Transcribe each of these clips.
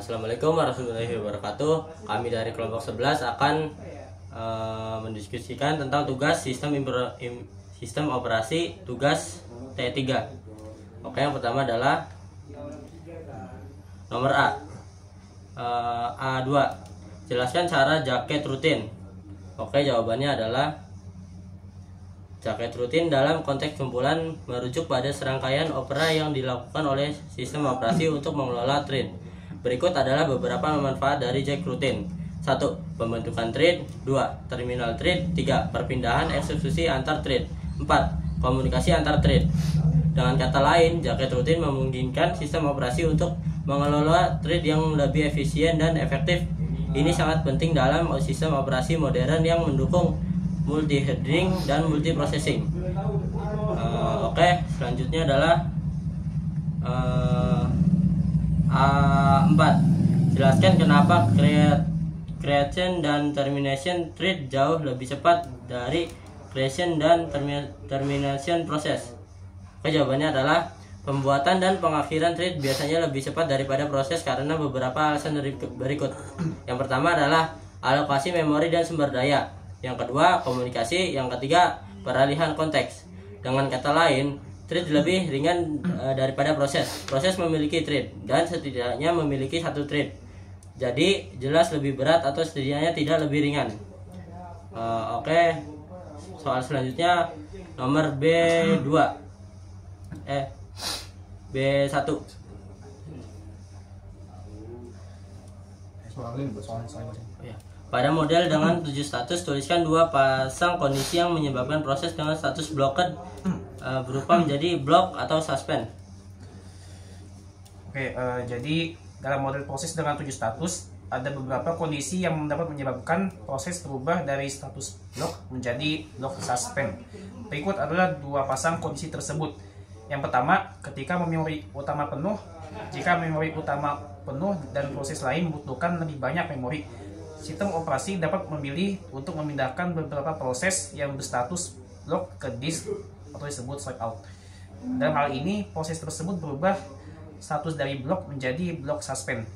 Assalamualaikum warahmatullahi wabarakatuh. Kami dari kelompok 11 akan mendiskusikan tentang tugas sistem operasi tugas T3. Oke, yang pertama adalah nomor A. A2. Jelaskan cara jaket rutin. Oke, jawabannya adalah jaket rutin dalam konteks kumpulan merujuk pada serangkaian opera yang dilakukan oleh sistem operasi untuk mengelola thread. Berikut adalah beberapa manfaat dari jaket rutin. 1. Pembentukan thread. 2. Terminal thread. 3. Perpindahan eksekusi antar thread. 4. Komunikasi antar thread. Dengan kata lain, jaket rutin memungkinkan sistem operasi untuk mengelola thread yang lebih efisien dan efektif. Ini sangat penting dalam sistem operasi modern yang mendukung multi-threading dan multi-processing. Oke, selanjutnya adalah A4. Jelaskan kenapa creation dan termination thread jauh lebih cepat dari creation dan termination proses. Oke, jawabannya adalah pembuatan dan pengakhiran thread biasanya lebih cepat daripada proses karena beberapa alasan berikut. Yang pertama adalah alokasi memori dan sumber daya. Yang kedua, komunikasi. Yang ketiga, peralihan konteks. Dengan kata lain, thread lebih ringan daripada proses. Proses memiliki thread dan setidaknya memiliki satu thread. Jadi, jelas lebih berat atau setidaknya tidak lebih ringan. Oke, soal selanjutnya nomor B2. B1. Pada model dengan 7 status, tuliskan 2 pasang kondisi yang menyebabkan proses dengan status blocked berubah menjadi block atau suspend. Oke, jadi dalam model proses dengan 7 status, ada beberapa kondisi yang dapat menyebabkan proses berubah dari status block menjadi block suspend. Berikut adalah 2 pasang kondisi tersebut. Yang pertama, ketika memori utama penuh. Jika memori utama penuh dan proses lain membutuhkan lebih banyak memori, sistem operasi dapat memilih untuk memindahkan beberapa proses yang berstatus block ke disk atau disebut swipe out. Dalam hal ini, proses tersebut berubah status dari block menjadi block suspend.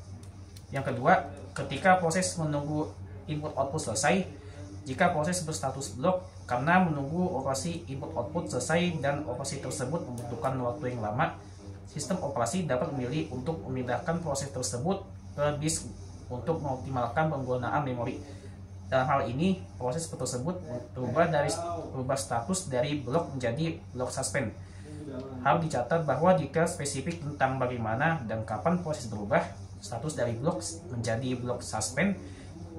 Yang kedua, ketika proses menunggu input output selesai. Jika proses berstatus block karena menunggu operasi input output selesai dan operasi tersebut membutuhkan waktu yang lama, sistem operasi dapat memilih untuk memindahkan proses tersebut ke disk untuk mengoptimalkan penggunaan memori. Dalam hal ini, proses tersebut berubah status dari block menjadi block suspend. Harus dicatat bahwa jika spesifik tentang bagaimana dan kapan proses berubah status dari block menjadi block suspend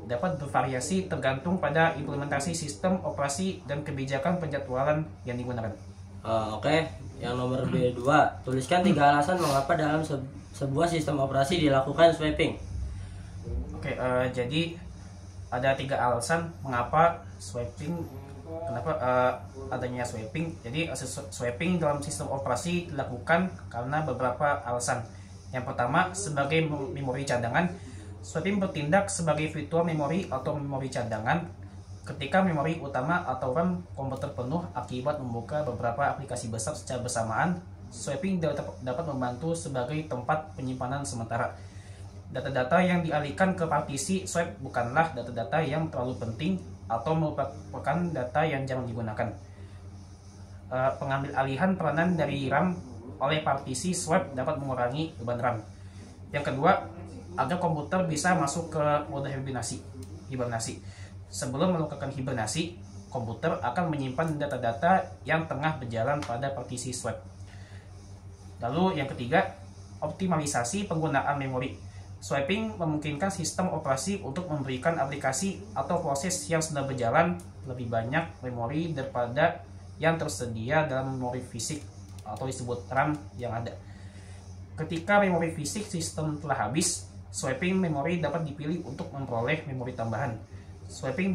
dapat bervariasi tergantung pada implementasi sistem operasi dan kebijakan penjadwalan yang digunakan. Oke, yang nomor B2, tuliskan 3 alasan mengapa dalam sebuah sistem operasi dilakukan swapping. Oke, jadi ada 3 alasan mengapa swapping, kenapa adanya swapping. Jadi swapping dalam sistem operasi dilakukan karena beberapa alasan. Yang pertama, sebagai memori cadangan. Swapping bertindak sebagai virtual memory atau memori cadangan ketika memori utama atau RAM komputer penuh akibat membuka beberapa aplikasi besar secara bersamaan. Swapping dapat membantu sebagai tempat penyimpanan sementara. Data-data yang dialihkan ke partisi swap bukanlah data-data yang terlalu penting atau merupakan data yang jarang digunakan. Pengambil alihan peranan dari RAM oleh partisi swap dapat mengurangi beban RAM. Yang kedua, agar komputer bisa masuk ke mode hibernasi. Sebelum melakukan hibernasi, komputer akan menyimpan data-data yang tengah berjalan pada partisi swap. Lalu yang ketiga, optimalisasi penggunaan memori. Swapping memungkinkan sistem operasi untuk memberikan aplikasi atau proses yang sedang berjalan lebih banyak memori daripada yang tersedia dalam memori fisik atau disebut RAM yang ada. Ketika memori fisik sistem telah habis, swapping memori dapat dipilih untuk memperoleh memori tambahan. Swapping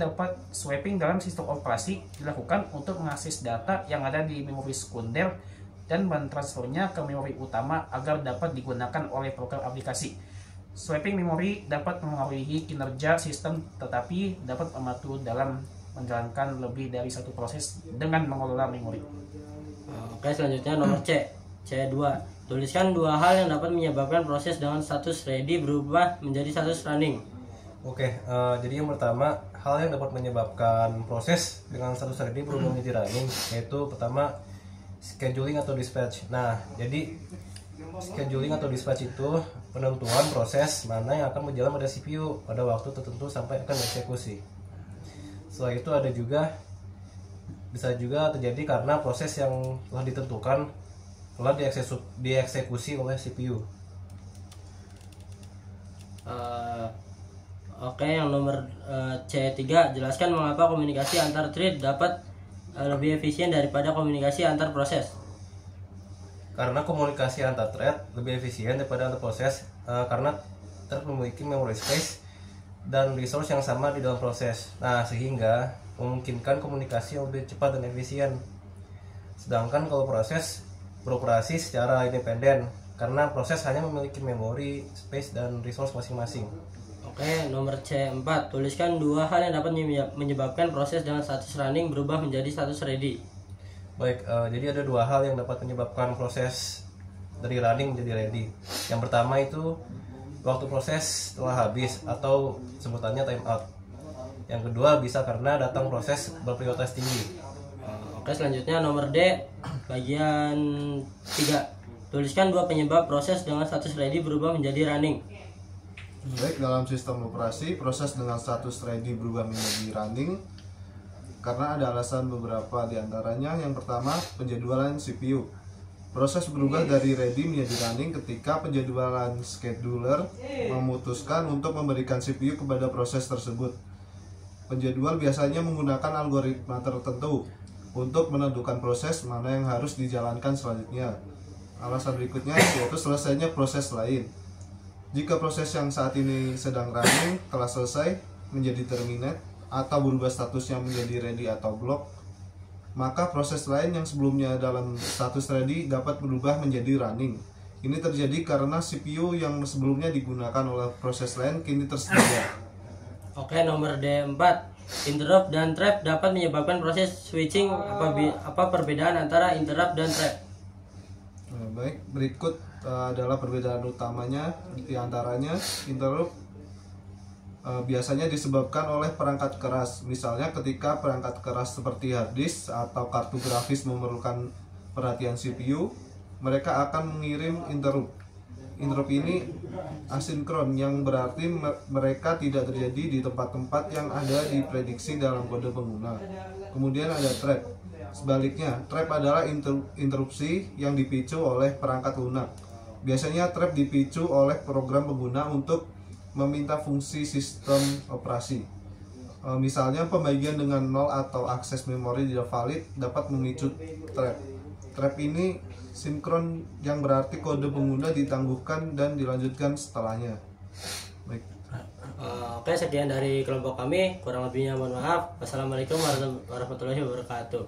dalam sistem operasi dilakukan untuk mengakses data yang ada di memori sekunder dan mentransfernya ke memori utama agar dapat digunakan oleh program aplikasi. Swapping memori dapat mengaruhi kinerja sistem tetapi dapat membantu dalam menjalankan lebih dari satu proses dengan mengelola memori. Oke, selanjutnya nomor C. C2. Tuliskan dua hal yang dapat menyebabkan proses dengan status ready berubah menjadi status running. Oke, jadi yang pertama, hal yang dapat menyebabkan proses dengan status ready berubah menjadi running, yaitu pertama scheduling atau dispatch. Nah, jadi scheduling atau dispatch itu penentuan proses mana yang akan berjalan pada CPU pada waktu tertentu sampai akan dieksekusi. Setelah itu ada juga bisa juga terjadi karena proses yang telah ditentukan telah dieksekusi oleh CPU. Oke, yang nomor C3, jelaskan mengapa komunikasi antar thread dapat lebih efisien daripada komunikasi antar proses. Karena komunikasi antar thread lebih efisien daripada antar proses karena thread memiliki memory space dan resource yang sama di dalam proses. Nah, sehingga memungkinkan komunikasi yang lebih cepat dan efisien. Sedangkan kalau proses beroperasi secara independen karena proses hanya memiliki memori, space, dan resource masing-masing. Oke, nomor C4, tuliskan dua hal yang dapat menyebabkan proses dengan status running berubah menjadi status ready. Baik, jadi ada dua hal yang dapat menyebabkan proses dari running menjadi ready. Yang pertama itu waktu proses telah habis atau sebutannya timeout. Yang kedua bisa karena datang proses berprioritas tinggi. Oke, selanjutnya nomor D, bagian 3. Tuliskan dua penyebab proses dengan status ready berubah menjadi running. Baik, dalam sistem operasi, proses dengan status ready berubah menjadi running karena ada alasan beberapa diantaranya. Yang pertama, penjadwalan CPU. Proses berubah dari ready menjadi running ketika penjadwalan scheduler memutuskan untuk memberikan CPU kepada proses tersebut. Penjadwal biasanya menggunakan algoritma tertentu untuk menentukan proses mana yang harus dijalankan selanjutnya. Alasan berikutnya yaitu selesainya proses lain. Jika proses yang saat ini sedang running telah selesai menjadi terminate atau berubah statusnya menjadi ready atau block, maka proses lain yang sebelumnya dalam status ready dapat berubah menjadi running. Ini terjadi karena CPU yang sebelumnya digunakan oleh proses lain kini tersedia. Oke, nomor D4, interrupt dan trap dapat menyebabkan proses switching. Apa perbedaan antara interrupt dan trap? Baik, berikut adalah perbedaan utamanya. Di antaranya, interrupt biasanya disebabkan oleh perangkat keras. Misalnya ketika perangkat keras seperti hard disk atau kartu grafis memerlukan perhatian CPU, mereka akan mengirim interrupt. Interrupt ini asinkron, yang berarti mereka tidak terjadi di tempat-tempat yang ada diprediksi dalam kode pengguna. Kemudian ada trap. Sebaliknya, trap adalah interupsi yang dipicu oleh perangkat lunak. Biasanya trap dipicu oleh program pengguna untuk meminta fungsi sistem operasi. Misalnya pembagian dengan 0 atau akses memori tidak valid dapat memicu trap. Trap ini sinkron, yang berarti kode pengguna ditangguhkan dan dilanjutkan setelahnya. Baik. Oke, sekian dari kelompok kami. Kurang lebihnya mohon maaf. Wassalamualaikum warahmatullahi wabarakatuh.